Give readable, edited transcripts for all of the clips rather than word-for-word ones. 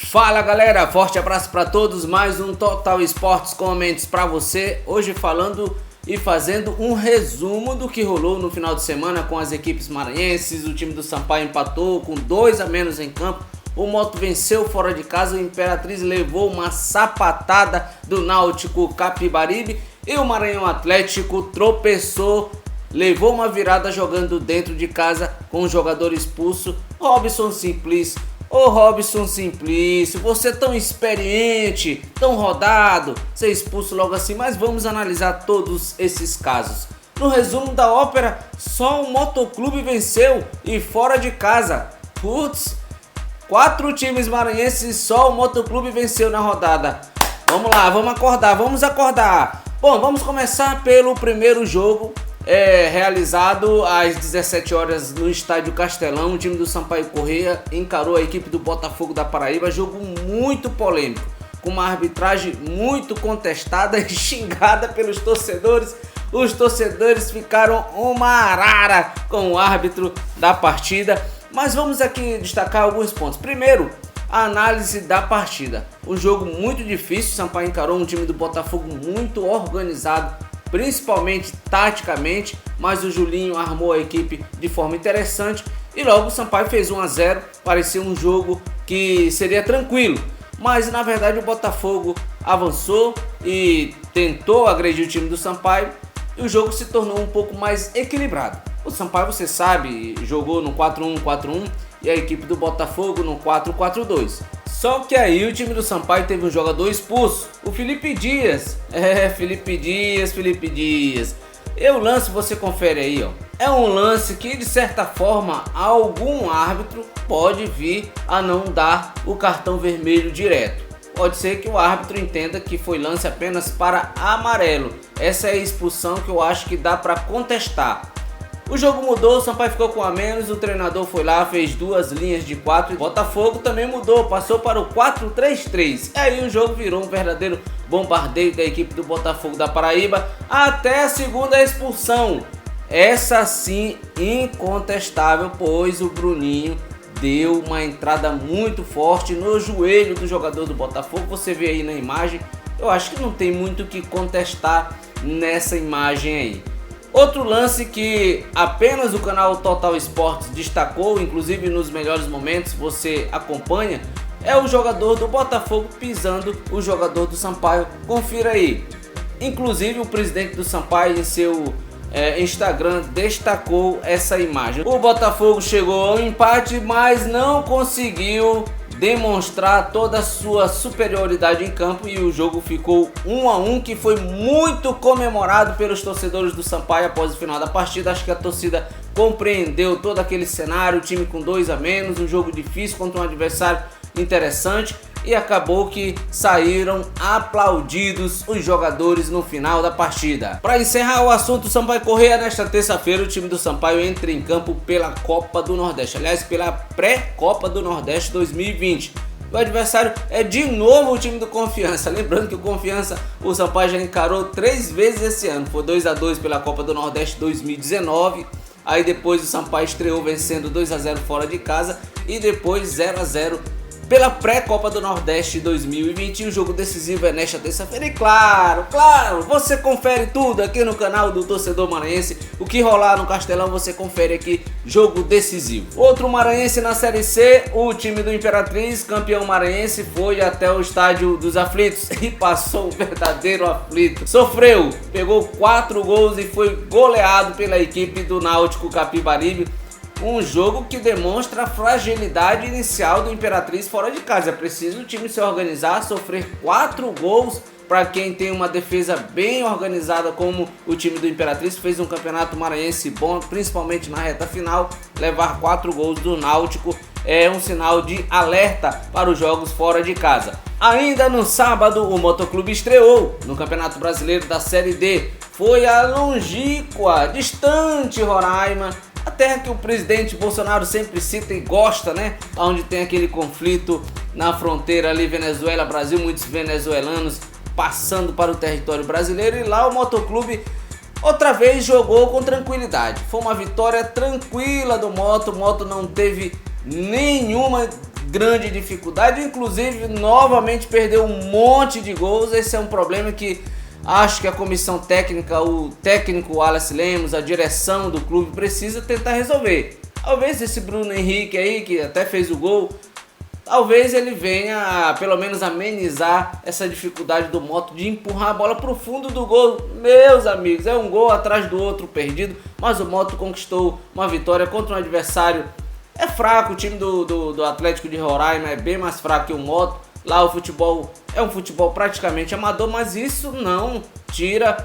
Fala galera, forte abraço para todos, mais um Total Esportes Comments para você. Hoje falando e fazendo um resumo do que rolou no final de semana com as equipes maranhenses. O time do Sampaio empatou com 2 a menos em campo. O Moto venceu fora de casa, o Imperatriz levou uma sapatada do Náutico Capibaribe e o Maranhão Atlético tropeçou, levou uma virada jogando dentro de casa com o jogador expulso, Robson Simplício. Ô Robson Simplício, você tão experiente, tão rodado, ser expulso logo assim, mas vamos analisar todos esses casos. No resumo da ópera, só o Motoclube venceu e fora de casa. Putz, 4 times maranhenses, só o Motoclube venceu na rodada. Vamos lá, vamos acordar. Bom, vamos começar pelo primeiro jogo. Realizado às 17 horas no Estádio Castelão. O time do Sampaio Corrêa encarou a equipe do Botafogo da Paraíba. Jogo muito polêmico, com uma arbitragem muito contestada e xingada pelos torcedores. Os torcedores ficaram uma arara com o árbitro da partida. Mas vamos aqui destacar alguns pontos. Primeiro, a análise da partida. Um jogo muito difícil. O Sampaio encarou um time do Botafogo muito organizado, principalmente taticamente, mas o Julinho armou a equipe de forma interessante e logo o Sampaio fez 1 a 0. Parecia um jogo que seria tranquilo, mas na verdade o Botafogo avançou e tentou agredir o time do Sampaio e o jogo se tornou um pouco mais equilibrado. O Sampaio, você sabe, jogou no 4-1-4-1 e a equipe do Botafogo no 4-4-2. Só que aí o time do Sampaio teve um jogador expulso, o Felipe Dias. Felipe Dias. E o lance você confere aí, ó. É um lance que de certa forma algum árbitro pode vir a não dar o cartão vermelho direto. Pode ser que o árbitro entenda que foi lance apenas para amarelo. Essa é a expulsão que eu acho que dá para contestar. O jogo mudou, o Sampaio ficou com a menos, o treinador foi lá, fez 2 linhas de 4. O Botafogo também mudou, passou para o 4-3-3. E aí o jogo virou um verdadeiro bombardeio da equipe do Botafogo da Paraíba até a segunda expulsão. Essa sim incontestável, pois o Bruninho deu uma entrada muito forte no joelho do jogador do Botafogo. Você vê aí na imagem, eu acho que não tem muito o que contestar nessa imagem aí. Outro lance que apenas o canal Total Esportes destacou, inclusive nos melhores momentos você acompanha, é o jogador do Botafogo pisando o jogador do Sampaio. Confira aí. Inclusive o presidente do Sampaio em seu Instagram destacou essa imagem. O Botafogo chegou ao empate, mas não conseguiu demonstrar toda a sua superioridade em campo e o jogo ficou 1 a 1, que foi muito comemorado pelos torcedores do Sampaio após o final da partida. Acho que a torcida compreendeu todo aquele cenário, o time com 2 a menos, um jogo difícil contra um adversário interessante e acabou que saíram aplaudidos os jogadores no final da partida. Para encerrar o assunto Sampaio Corrêa, nesta terça-feira o time do Sampaio entra em campo pela Copa do Nordeste, aliás, pela pré-Copa do Nordeste 2020. O adversário é de novo o time do Confiança. Lembrando que o Confiança, o Sampaio já encarou 3 vezes esse ano. Foi 2 a 2 pela Copa do Nordeste 2019. Aí depois o Sampaio estreou vencendo 2 a 0 fora de casa e depois 0 a 0 pela pré-Copa do Nordeste 2020. E o jogo decisivo é nesta terça-feira. E claro, você confere tudo aqui no canal do Torcedor Maranhense. O que rolar no Castelão você confere aqui, jogo decisivo. Outro maranhense na Série C, o time do Imperatriz, campeão maranhense, foi até o Estádio dos Aflitos e passou um verdadeiro aflito. Sofreu, pegou 4 gols e foi goleado pela equipe do Náutico Capibaribe. Um jogo que demonstra a fragilidade inicial do Imperatriz fora de casa. É preciso o time se organizar, sofrer 4 gols para quem tem uma defesa bem organizada como o time do Imperatriz. Fez um campeonato maranhense bom, principalmente na reta final. Levar 4 gols do Náutico é um sinal de alerta para os jogos fora de casa. Ainda no sábado, o Motoclube estreou no Campeonato Brasileiro da Série D. Foi a longínqua, distante Roraima, a terra que o presidente Bolsonaro sempre cita e gosta, né? Onde tem aquele conflito na fronteira ali Venezuela-Brasil, muitos venezuelanos passando para o território brasileiro, e lá o Motoclube outra vez jogou com tranquilidade. Foi uma vitória tranquila do Moto. O Moto não teve nenhuma grande dificuldade, inclusive novamente perdeu um monte de gols. Esse é um problema que acho que a comissão técnica, o técnico Wallace Lemos, a direção do clube precisa tentar resolver. Talvez esse Bruno Henrique aí, que até fez o gol, talvez ele venha pelo menos amenizar essa dificuldade do Moto de empurrar a bola para o fundo do gol. Meus amigos, é um gol atrás do outro perdido, mas o Moto conquistou uma vitória contra um adversário. É fraco, o time do Atlético de Roraima é bem mais fraco que o Moto. Lá o futebol é um futebol praticamente amador, mas isso não tira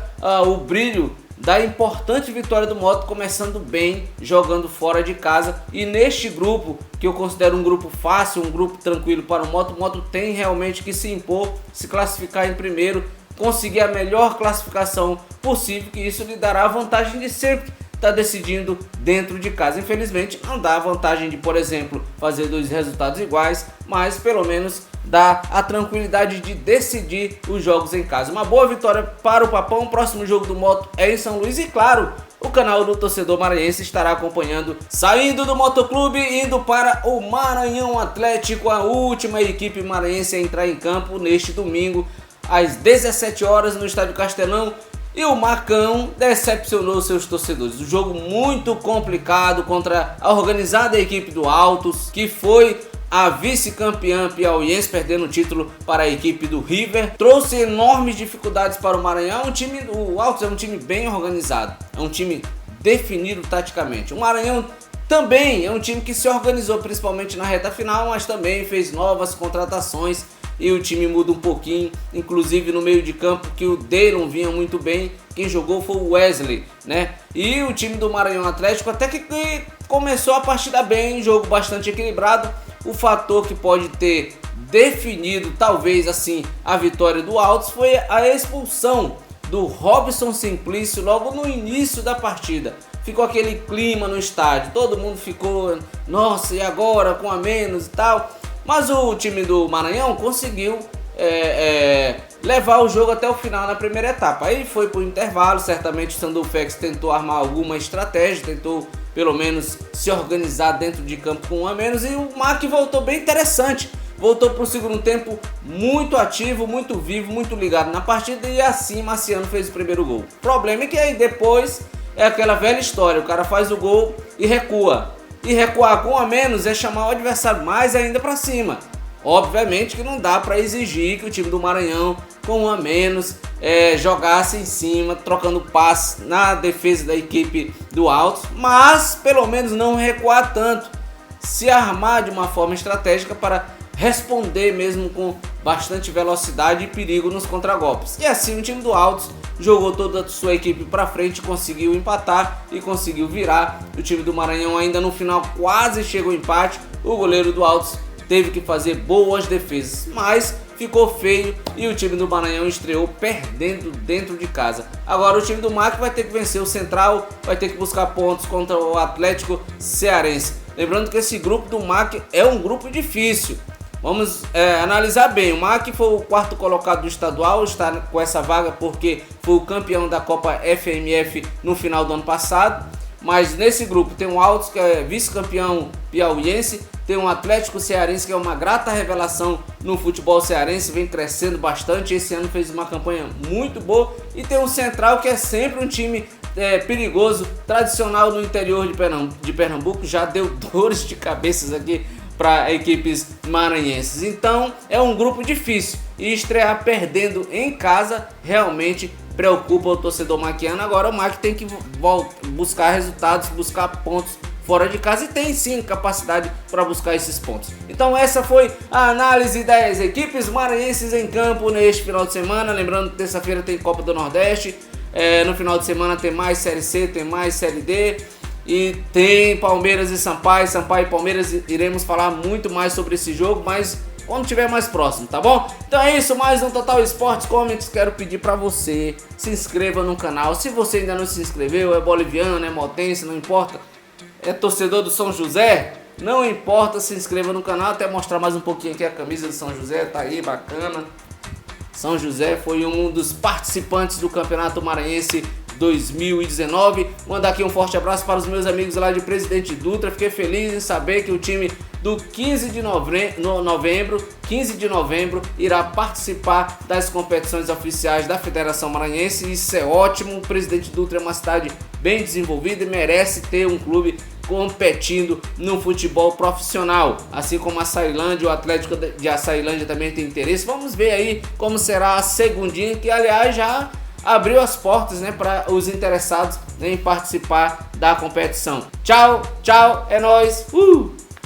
o brilho da importante vitória do Moto, começando bem, jogando fora de casa. E neste grupo, que eu considero um grupo fácil, um grupo tranquilo para o Moto tem realmente que se impor, se classificar em primeiro, conseguir a melhor classificação possível, que isso lhe dará a vantagem de sempre estar decidindo dentro de casa. Infelizmente não dá a vantagem de, por exemplo, fazer 2 resultados iguais, mas pelo menos dá a tranquilidade de decidir os jogos em casa. Uma boa vitória para o Papão. O próximo jogo do Moto é em São Luís e, claro, o canal do Torcedor Maranhense estará acompanhando, saindo do Motoclube, indo para o Maranhão Atlético, a última equipe maranhense a entrar em campo neste domingo às 17 horas no Estádio Castelão. E o Macão decepcionou seus torcedores. Um jogo muito complicado contra a organizada equipe do Altos, que foi a vice-campeã piauiense, perdendo o título para a equipe do River. Trouxe enormes dificuldades para o Maranhão. O Altos é um time bem organizado, é um time definido taticamente. O Maranhão também é um time que se organizou principalmente na reta final, mas também fez novas contratações e o time muda um pouquinho, inclusive no meio de campo, que o Deylon vinha muito bem, quem jogou foi o Wesley, né? E o time do Maranhão Atlético até que começou a partida bem, jogo bastante equilibrado. O fator que pode ter definido talvez assim a vitória do Altos foi a expulsão do Robson Simplício logo no início da partida. Ficou aquele clima no estádio, todo mundo ficou, nossa, e agora com a menos e tal. Mas o time do Maranhão conseguiu levar o jogo até o final na primeira etapa. Aí foi para o intervalo, certamente o Sandufex tentou armar alguma estratégia, tentou pelo menos se organizar dentro de campo com um a menos, e o MAC voltou bem interessante. Voltou para o segundo tempo muito ativo, muito vivo, muito ligado na partida, e assim Marciano fez o primeiro gol. O problema é que aí depois é aquela velha história, o cara faz o gol e recua. E recuar com um a menos é chamar o adversário mais ainda para cima. Obviamente que não dá para exigir que o time do Maranhão com um a menos jogasse em cima, trocando passes na defesa da equipe do Altos, mas pelo menos não recuar tanto, se armar de uma forma estratégica para responder mesmo com bastante velocidade e perigo nos contragolpes. E assim o time do Altos jogou toda a sua equipe para frente, conseguiu empatar e conseguiu virar. O time do Maranhão ainda no final quase chegou ao empate. O goleiro do Altos teve que fazer boas defesas, mas ficou feio e o time do Maranhão estreou perdendo dentro de casa. Agora o time do MAC vai ter que vencer o Central, vai ter que buscar pontos contra o Atlético Cearense. Lembrando que esse grupo do MAC é um grupo difícil. Vamos analisar bem. O MAC foi o 4º colocado do estadual, está com essa vaga porque foi o campeão da Copa FMF no final do ano passado. Mas nesse grupo tem o Altos, que é vice-campeão piauiense, tem um Atlético Cearense, que é uma grata revelação no futebol cearense, vem crescendo bastante, esse ano fez uma campanha muito boa, e tem o Central, que é sempre um time perigoso, tradicional no interior de Pernambuco, já deu dores de cabeças aqui para equipes maranhenses. Então é um grupo difícil e estrear perdendo em casa realmente preocupa o torcedor maquiano. Agora o MAC tem que buscar resultados, buscar pontos fora de casa, e tem sim capacidade para buscar esses pontos. Então essa foi a análise das equipes maranhenses em campo neste final de semana. Lembrando que terça-feira tem Copa do Nordeste, no final de semana tem mais Série C, tem mais Série D. E tem Palmeiras e Sampaio e Palmeiras. Iremos falar muito mais sobre esse jogo, mas quando estiver mais próximo, tá bom? Então é isso, mais um Total Esportes Comments. Quero pedir para você, se inscreva no canal. Se você ainda não se inscreveu, é boliviano, é motense, não importa, é torcedor do São José, não importa, se inscreva no canal. Até mostrar mais um pouquinho aqui a camisa do São José, tá aí, bacana. São José foi um dos participantes do Campeonato Maranhense 2019. Mandar aqui um forte abraço para os meus amigos lá de Presidente Dutra. Fiquei feliz em saber que o time do 15 de novembro, irá participar das competições oficiais da Federação Maranhense. Isso é ótimo. O Presidente Dutra é uma cidade bem desenvolvida e merece ter um clube competindo no futebol profissional, assim como a Açailândia, o Atlético de Açailândia também tem interesse. Vamos ver aí como será a segundinha, que aliás já abriu as portas, né, para os interessados em participar da competição. Tchau, tchau, é nóis!